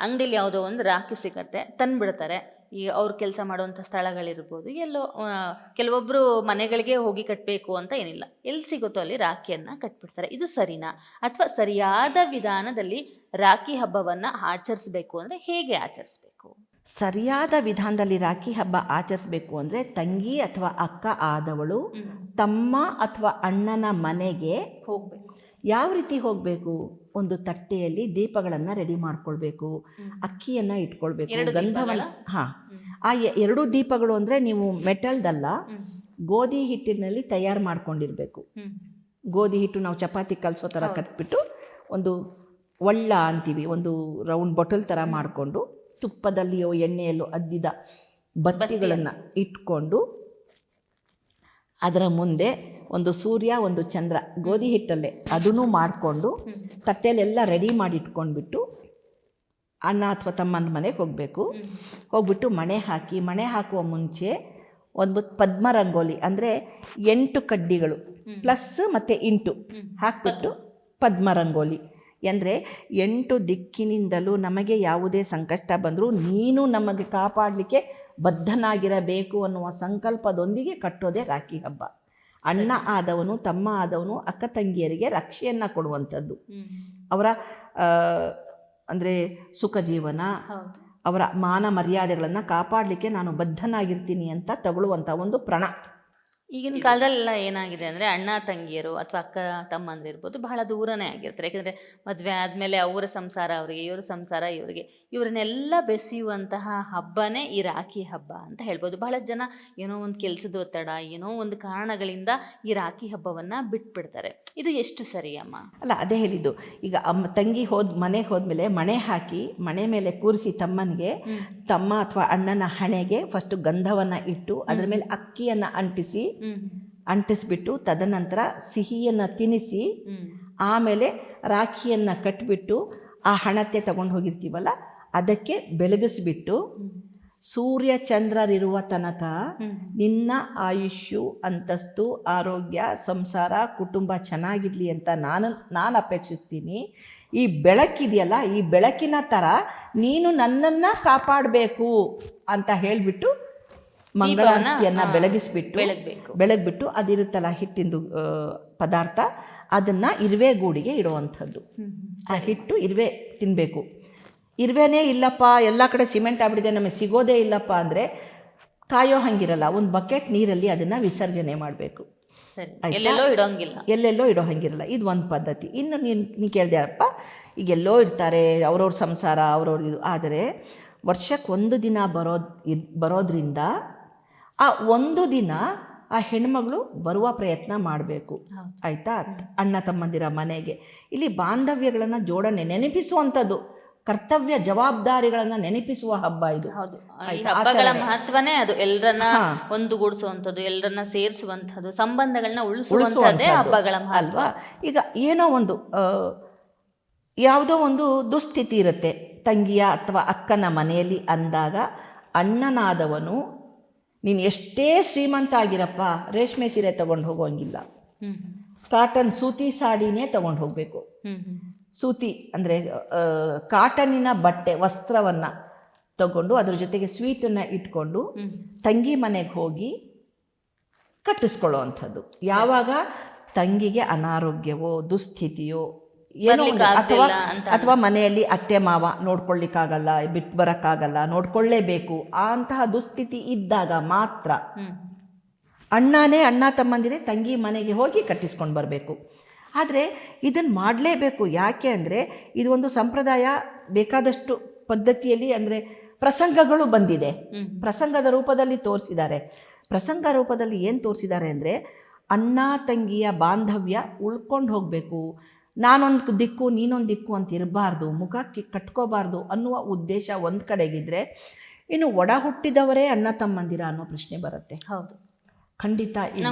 ಅಂಗಡಿಲಿ ಯಾವುದೋ ಒಂದು ರಾಖಿ ಸಿಗತ್ತೆ, ತಂದುಬಿಡ್ತಾರೆ. ಈಗ ಅವ್ರು ಕೆಲಸ ಮಾಡುವಂಥ ಸ್ಥಳಗಳಿರ್ಬೋದು, ಎಲ್ಲೋ ಕೆಲವೊಬ್ಬರು ಮನೆಗಳಿಗೆ ಹೋಗಿ ಕಟ್ಟಬೇಕು ಅಂತ ಏನಿಲ್ಲ, ಎಲ್ಲಿ ಸಿಗುತ್ತೋ ಅಲ್ಲಿ ರಾಖಿಯನ್ನು ಕಟ್ಬಿಡ್ತಾರೆ. ಇದು ಸರಿನಾ? ಅಥವಾ ಸರಿಯಾದ ವಿಧಾನದಲ್ಲಿ ರಾಖಿ ಹಬ್ಬವನ್ನು ಆಚರಿಸ್ಬೇಕು ಅಂದರೆ ಹೇಗೆ ಆಚರಿಸ್ಬೇಕು? ಸರಿಯಾದ ವಿಧಾನದಲ್ಲಿ ರಾಖಿ ಹಬ್ಬ ಆಚರಿಸ್ಬೇಕು ಅಂದರೆ ತಂಗಿ ಅಥವಾ ಅಕ್ಕ ಆದವಳು ತಮ್ಮ ಅಥವಾ ಅಣ್ಣನ ಮನೆಗೆ ಹೋಗಬೇಕು. ಯಾವ ರೀತಿ ಹೋಗಬೇಕು? ಒಂದು ತಟ್ಟೆಯಲ್ಲಿ ದೀಪಗಳನ್ನು ರೆಡಿ ಮಾಡ್ಕೊಳ್ಬೇಕು, ಅಕ್ಕಿಯನ್ನು ಇಟ್ಕೊಳ್ಬೇಕು, ಗಂಧವನ್ನು. ಹಾಂ, ಆ ಎರಡು ದೀಪಗಳು ಅಂದರೆ ನೀವು ಮೆಟಲ್ದಲ್ಲ, ಗೋಧಿ ಹಿಟ್ಟಿನಲ್ಲಿ ತಯಾರು ಮಾಡ್ಕೊಂಡಿರಬೇಕು. ಗೋಧಿ ಹಿಟ್ಟು ನಾವು ಚಪಾತಿ ಕಲಿಸೋ ಥರ ಕಟ್ಬಿಟ್ಟು ಒಂದು ಒಳ್ಳ ಅಂತೀವಿ, ಒಂದು ರೌಂಡ್ ಬಾಟಲ್ ಥರ ಮಾಡಿಕೊಂಡು ತುಪ್ಪದಲ್ಲಿಯೋ ಎಣ್ಣೆಯಲ್ಲೋ ಅದ್ದಿದ ಬತ್ತಿಗಳನ್ನು ಇಟ್ಕೊಂಡು ಅದರ ಮುಂದೆ ಒಂದು ಸೂರ್ಯ ಒಂದು ಚಂದ್ರ ಗೋಧಿ ಹಿಟ್ಟಲ್ಲೇ ಅದನ್ನು ಮಾಡಿಕೊಂಡು ತಟ್ಟೆಯಲ್ಲೆಲ್ಲ ರೆಡಿ ಮಾಡಿ ಇಟ್ಕೊಂಡ್ಬಿಟ್ಟು ಅಣ್ಣ ಅಥವಾ ತಮ್ಮನ ಮನೆಗೆ ಹೋಗಬೇಕು. ಹೋಗ್ಬಿಟ್ಟು ಮಣೆ ಹಾಕುವ ಮುಂಚೆ ಒಂದು ಪದ್ಮ ರಂಗೋಲಿ ಅಂದರೆ 8 ಕಡ್ಡಿಗಳು ಪ್ಲಸ್ ಮತ್ತು ಇಂಟು ಹಾಕಿಬಿಟ್ಟು ಪದ್ಮ ರಂಗೋಲಿ ಅಂದರೆ 8 ದಿಕ್ಕಿನಿಂದಲೂ ನಮಗೆ ಯಾವುದೇ ಸಂಕಷ್ಟ ಬಂದರೂ ನೀನು ನಮಗೆ ಕಾಪಾಡಲಿಕ್ಕೆ ಬದ್ಧನಾಗಿರಬೇಕು ಅನ್ನುವ ಸಂಕಲ್ಪದೊಂದಿಗೆ ಕಟ್ಟೋದೇ ರಾಖಿ ಹಬ್ಬ. ಅಣ್ಣ ಆದವನು ತಮ್ಮ ಆದವನು ಅಕ್ಕ ತಂಗಿಯರಿಗೆ ರಕ್ಷೆಯನ್ನು ಕೊಡುವಂಥದ್ದು. ಅವರ ಅಂದರೆ ಸುಖ ಜೀವನ, ಅವರ ಮಾನ ಮರ್ಯಾದೆಗಳನ್ನು ಕಾಪಾಡಲಿಕ್ಕೆ ನಾನು ಬದ್ಧನಾಗಿರ್ತೀನಿ ಅಂತ ತಗೊಳ್ಳುವಂಥ ಒಂದು ಪ್ರಣ. ಈಗಿನ ಕಾಲದಲ್ಲೆಲ್ಲ ಏನಾಗಿದೆ ಅಂದರೆ ಅಣ್ಣ ತಂಗಿಯರು ಅಥವಾ ಅಕ್ಕ ತಮ್ಮಂದ್ರೆ ಇರ್ಬೋದು, ಬಹಳ ದೂರನೇ ಆಗಿರ್ತಾರೆ. ಯಾಕೆಂದರೆ ಮದುವೆ ಆದಮೇಲೆ ಅವರ ಸಂಸಾರ ಅವರಿಗೆ, ಇವರ ಸಂಸಾರ ಇವರಿಗೆ, ಇವರನ್ನೆಲ್ಲ ಬೆಸೆಯುವಂತಹ ಹಬ್ಬನೇ ಈ ರಾಖಿ ಹಬ್ಬ ಅಂತ ಹೇಳ್ಬೋದು. ಬಹಳ ಜನ ಏನೋ ಒಂದು ಕೆಲಸದ ಒತ್ತಡ, ಏನೋ ಒಂದು ಕಾರಣಗಳಿಂದ ಈ ರಾಖಿ ಹಬ್ಬವನ್ನು ಬಿಟ್ಬಿಡ್ತಾರೆ. ಇದು ಎಷ್ಟು ಸರಿ ಅಮ್ಮ? ಅಲ್ಲ, ಅದೇ ಹೇಳಿದ್ದು. ಈಗ ತಂಗಿ ಮನೆಗೆ ಹೋದ್ಮೇಲೆ ಮಣೆ ಹಾಕಿ ಮಣೆ ಮೇಲೆ ಕೂರಿಸಿ ತಮ್ಮನಿಗೆ, ತಮ್ಮ ಅಥವಾ ಅಣ್ಣನ ಹಣೆಗೆ ಫಸ್ಟು ಗಂಧವನ್ನು ಇಟ್ಟು ಅದರ ಮೇಲೆ ಅಕ್ಕಿಯನ್ನು ಅಂಟಿಸ್ಬಿಟ್ಟು ತದನಂತರ ಸಿಹಿಯನ್ನು ತಿನ್ನಿಸಿ ಆಮೇಲೆ ರಾಖಿಯನ್ನು ಕಟ್ಟಿಬಿಟ್ಟು ಆ ಹಣತೆ ತಗೊಂಡು ಹೋಗಿರ್ತೀವಲ್ಲ ಅದಕ್ಕೆ ಬೆಳಗಿಸ್ಬಿಟ್ಟು ಸೂರ್ಯ ಚಂದ್ರರಿರುವ ತನಕ ನಿನ್ನ ಆಯುಷ್ಯು, ಅಂತಸ್ತು, ಆರೋಗ್ಯ, ಸಂಸಾರ, ಕುಟುಂಬ ಚೆನ್ನಾಗಿರಲಿ ಅಂತ ನಾನು ಅಪೇಕ್ಷಿಸ್ತೀನಿ. ಈ ಬೆಳಕಿದೆಯಲ್ಲ, ಈ ಬೆಳಕಿನ ಥರ ನೀನು ನನ್ನನ್ನು ಕಾಪಾಡಬೇಕು ಅಂತ ಹೇಳಿಬಿಟ್ಟು ಮಂಗಳಾರತಿಯನ್ನು ಬೆಳಗ್ಬಿಟ್ಟು ಅದಿರುತ್ತಲ್ಲ ಹಿಟ್ಟಿಂದು ಪದಾರ್ಥ, ಅದನ್ನು ಇರುವೆ ಗೂಡಿಗೆ ಇಡುವಂಥದ್ದು. ಆ ಹಿಟ್ಟು ಇರುವೆ ತಿನ್ನಬೇಕು. ಇರುವೆನೇ ಇಲ್ಲಪ್ಪ, ಎಲ್ಲ ಕಡೆ ಸಿಮೆಂಟ್ ಆಗ್ಬಿಟ್ಟಿದೆ, ನಮಗೆ ಸಿಗೋದೇ ಇಲ್ಲಪ್ಪ ಅಂದರೆ ಕಾಯೋ ಹಂಗಿರಲ್ಲ, ಒಂದು ಬಕೆಟ್ ನೀರಲ್ಲಿ ಅದನ್ನು ವಿಸರ್ಜನೆ ಮಾಡಬೇಕು. ಎಲ್ಲೆಲ್ಲೋ ಇಡೋ ಹಂಗಿರಲ್ಲ. ಇದು ಒಂದು ಪದ್ಧತಿ. ಇನ್ನು ನೀನು ಕೇಳಿದೆಯಪ್ಪ, ಈಗ ಎಲ್ಲೋ ಇರ್ತಾರೆ, ಅವ್ರವ್ರ ಸಂಸಾರ ಅವ್ರವ್ರ ಇದು. ಆದರೆ ವರ್ಷಕ್ಕೆ ಒಂದು ದಿನ ಬರೋದ್ರಿಂದ ಆ ಒಂದು ದಿನ ಆ ಹೆಣ್ಮಗಳು ಬರುವ ಪ್ರಯತ್ನ ಮಾಡಬೇಕು. ಆಯಿತಾ? ಅಣ್ಣ ತಮ್ಮಂದಿರ ಮನೆಗೆ ಇಲ್ಲಿ ಬಾಂಧವ್ಯಗಳನ್ನು ಜೋಡಣೆ ನೆನಪಿಸುವಂಥದ್ದು, ಕರ್ತವ್ಯ ಜವಾಬ್ದಾರಿಗಳನ್ನು ನೆನಪಿಸುವ ಹಬ್ಬ ಇದು. ಹಬ್ಬಗಳ ಮಹತ್ವನೇ ಅದು. ಎಲ್ಲರನ್ನ ಒಂದುಗೂಡಿಸುವಂಥದ್ದು, ಎಲ್ಲರನ್ನ ಸೇರಿಸುವಂಥದ್ದು, ಸಂಬಂಧಗಳನ್ನ ಉಳಿಸುವಂಥದ್ದೇ ಹಬ್ಬಗಳ ಅಲ್ವಾ? ಈಗ ಏನೋ ಒಂದು ಯಾವುದೋ ಒಂದು ದುಸ್ಥಿತಿ ಇರುತ್ತೆ ತಂಗಿಯ ಅಥವಾ ಅಕ್ಕನ ಮನೆಯಲ್ಲಿ ಅಂದಾಗ ಅಣ್ಣನಾದವನು ನೀನು ಎಷ್ಟೇ ಶ್ರೀಮಂತ ಆಗಿರಪ್ಪ ರೇಷ್ಮೆ ಸೀರೆ ತೊಗೊಂಡು ಹೋಗೋಂಗಿಲ್ಲ, ಕಾಟನ್ ಸೂತಿ ಸಾಡಿನೇ ತೊಗೊಂಡು ಹೋಗಬೇಕು. ಸೂತಿ ಅಂದರೆ ಕಾಟನ್ನಿನ ಬಟ್ಟೆ ವಸ್ತ್ರವನ್ನು ತಗೊಂಡು ಅದ್ರ ಜೊತೆಗೆ ಸ್ವೀಟನ್ನು ಇಟ್ಕೊಂಡು ತಂಗಿ ಮನೆಗೆ ಹೋಗಿ ಕಟ್ಟಿಸ್ಕೊಳ್ಳೋ ಅಂಥದ್ದು. ಯಾವಾಗ ತಂಗಿಗೆ ಅನಾರೋಗ್ಯವೋ ದುಸ್ಥಿತಿಯೋ ಏನೋ ಅಥವಾ ಮನೆಯಲ್ಲಿ ಅತ್ತೆ ಮಾವ ನೋಡ್ಕೊಳ್ಳಿಕ್ಕಾಗಲ್ಲ, ಬಿಟ್ಟು ಬರೋಕ್ಕಾಗಲ್ಲ, ನೋಡ್ಕೊಳ್ಳೇಬೇಕು, ಅಂತಹ ದುಸ್ಥಿತಿ ಇದ್ದಾಗ ಮಾತ್ರ ಅಣ್ಣ ತಮ್ಮಂದಿರೇ ತಂಗಿ ಮನೆಗೆ ಹೋಗಿ ಕಟ್ಟಿಸ್ಕೊಂಡು ಬರಬೇಕು. ಆದರೆ ಇದನ್ನು ಮಾಡಲೇಬೇಕು. ಯಾಕೆ ಅಂದರೆ ಇದು ಒಂದು ಸಂಪ್ರದಾಯ. ಬೇಕಾದಷ್ಟು ಪದ್ಧತಿಯಲ್ಲಿ ಅಂದರೆ ಪ್ರಸಂಗಗಳು ಬಂದಿದೆ, ಪ್ರಸಂಗದ ರೂಪದಲ್ಲಿ ತೋರಿಸಿದ್ದಾರೆ. ಪ್ರಸಂಗ ರೂಪದಲ್ಲಿ ಏನು ತೋರಿಸಿದ್ದಾರೆ ಅಂದರೆ ಅಣ್ಣ ತಂಗಿಯ ಬಾಂಧವ್ಯ ಉಳ್ಕೊಂಡು ಹೋಗಬೇಕು, ನಾನೊಂದು ದಿಕ್ಕು ನೀನೊಂದು ದಿಕ್ಕು ಅಂತ ಇರಬಾರ್ದು, ಮುಖಕ್ಕೆ ಕಟ್ಕೋಬಾರ್ದು ಅನ್ನುವ ಉದ್ದೇಶ ಒಂದು ಕಡೆಗಿದ್ರೆ, ಇನ್ನು ಒಡ ಹುಟ್ಟಿದವರೇ ಅಣ್ಣ ತಮ್ಮಂದಿರ ಅನ್ನೋ ಪ್ರಶ್ನೆ ಬರುತ್ತೆ. ಹೌದು, ಖಂಡಿತ ಇಲ್ಲ.